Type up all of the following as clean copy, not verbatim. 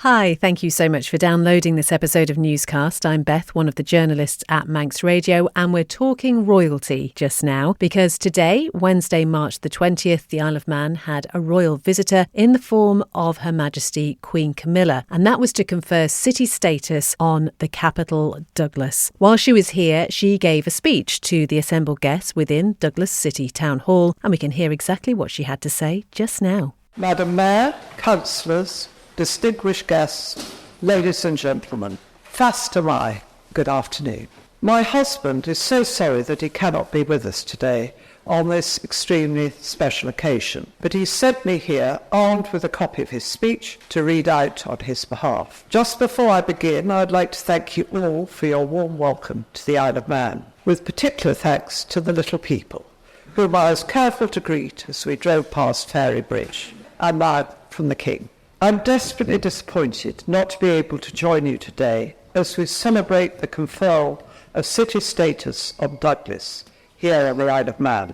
Hi, thank you so much for downloading this episode of Newscast. I'm Beth, one of the journalists at Manx Radio, and we're talking royalty just now because today, Wednesday, March the 20th, the Isle of Man had a royal visitor in the form of Her Majesty Queen Camilla, and that was to confer city status on the capital, Douglas. While she was here, she gave a speech to the assembled guests within Douglas City Town Hall, and we can hear exactly what she had to say just now. Madam Mayor, councillors, distinguished guests, ladies and gentlemen, fast am I, good afternoon. My husband is so sorry that he cannot be with us today on this extremely special occasion, but he sent me here armed with a copy of his speech to read out on his behalf. Just before I begin, I'd like to thank you all for your warm welcome to the Isle of Man, with particular thanks to the little people, whom I was careful to greet as we drove past Fairy Bridge, and now from the King. I'm desperately disappointed not to be able to join you today as we celebrate the conferral of city status on Douglas here on the Isle of Man.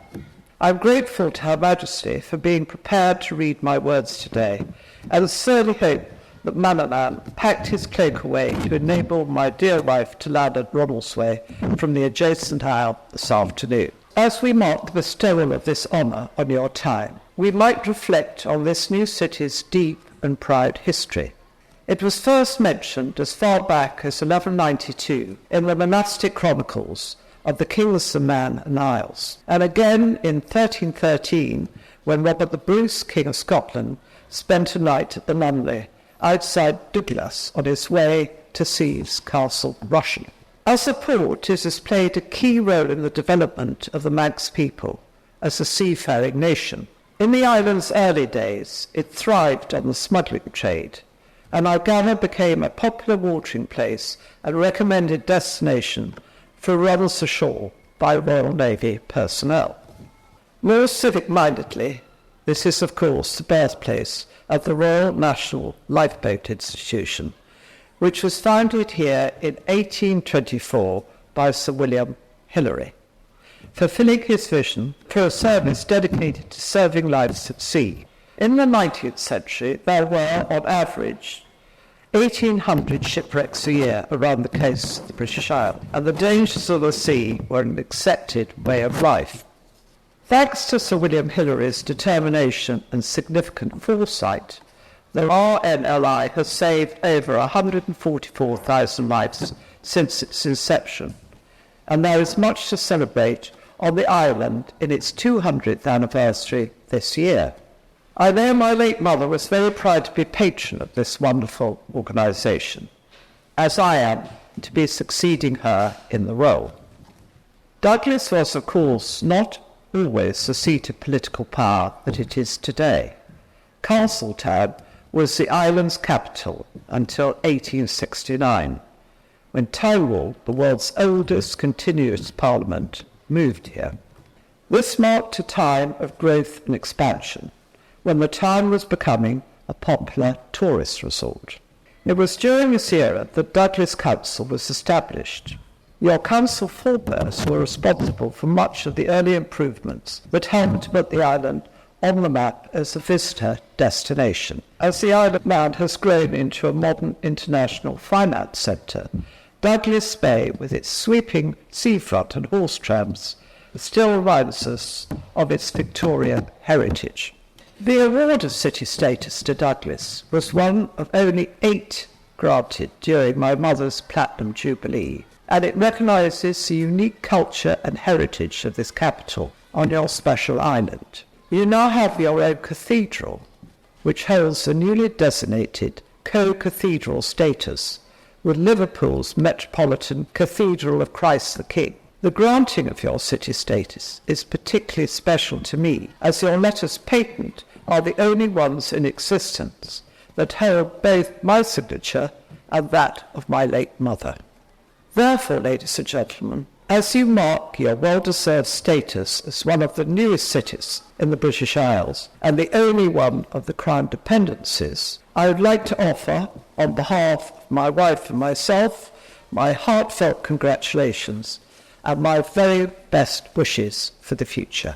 I'm grateful to Her Majesty for being prepared to read my words today, and sincerely hope that Manannán packed his cloak away to enable my dear wife to land at Ronaldsway from the adjacent isle this afternoon. As we mark the bestowal of this honour on your time, we might reflect on this new city's deep and proud history. It was first mentioned as far back as 1192 in the monastic chronicles of the Kings of Man and Isles, and again in 1313 when Robert the Bruce, King of Scotland, spent a night at the nunnery outside Douglas on his way to seize Castle Rushen. As a port, it has played a key role in the development of the Manx people as a seafaring nation. In the island's early days, it thrived on the smuggling trade, and Argana became a popular watering place and recommended destination for runs ashore by Royal Navy personnel. More civic-mindedly, this is of course the birthplace of the Royal National Lifeboat Institution, which was founded here in 1824 by Sir William Hillary, fulfilling his vision for a service dedicated to saving lives at sea. In the 19th century, there were, on average, 1,800 shipwrecks a year around the coasts of the British Isles, and the dangers of the sea were an accepted way of life. Thanks to Sir William Hillary's determination and significant foresight, the RNLI has saved over 144,000 lives since its inception, and there is much to celebrate on the island in its 200th anniversary this year. I know my late mother was very proud to be patron of this wonderful organisation, as I am to be succeeding her in the role. Douglas was, of course, not always the seat of political power that it is today. Castletown was the island's capital until 1869, when Tynwald, the world's oldest continuous parliament, moved here. This marked a time of growth and expansion, when the town was becoming a popular tourist resort. It was during this era that Douglas Council was established. Your council forebears were responsible for much of the early improvements that helped to put the island on the map as a visitor destination. As the Isle of Man has grown into a modern international finance centre, Douglas Bay, with its sweeping seafront and horse trams, still reminds us of its Victorian heritage. The award of city status to Douglas was one of only 8 granted during my mother's Platinum Jubilee, and it recognises the unique culture and heritage of this capital on your special island. You now have your own cathedral, which holds the newly designated co-cathedral status with Liverpool's Metropolitan Cathedral of Christ the King. The granting of your city status is particularly special to me, as your letters patent are the only ones in existence that hold both my signature and that of my late mother. Therefore, ladies and gentlemen, as you mark your well-deserved status as one of the newest cities in the British Isles, and the only one of the Crown dependencies, I would like to offer, on behalf of my wife and myself, my heartfelt congratulations and my very best wishes for the future.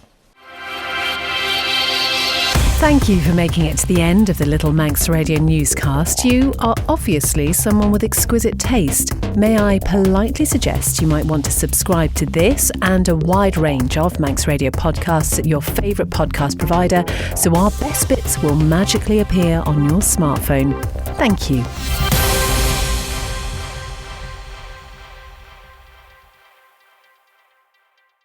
Thank you for making it to the end of the Little Manx Radio newscast. You are obviously someone with exquisite taste. May I politely suggest you might want to subscribe to this and a wide range of Manx Radio podcasts at your favourite podcast provider so our best bits will magically appear on your smartphone. Thank you.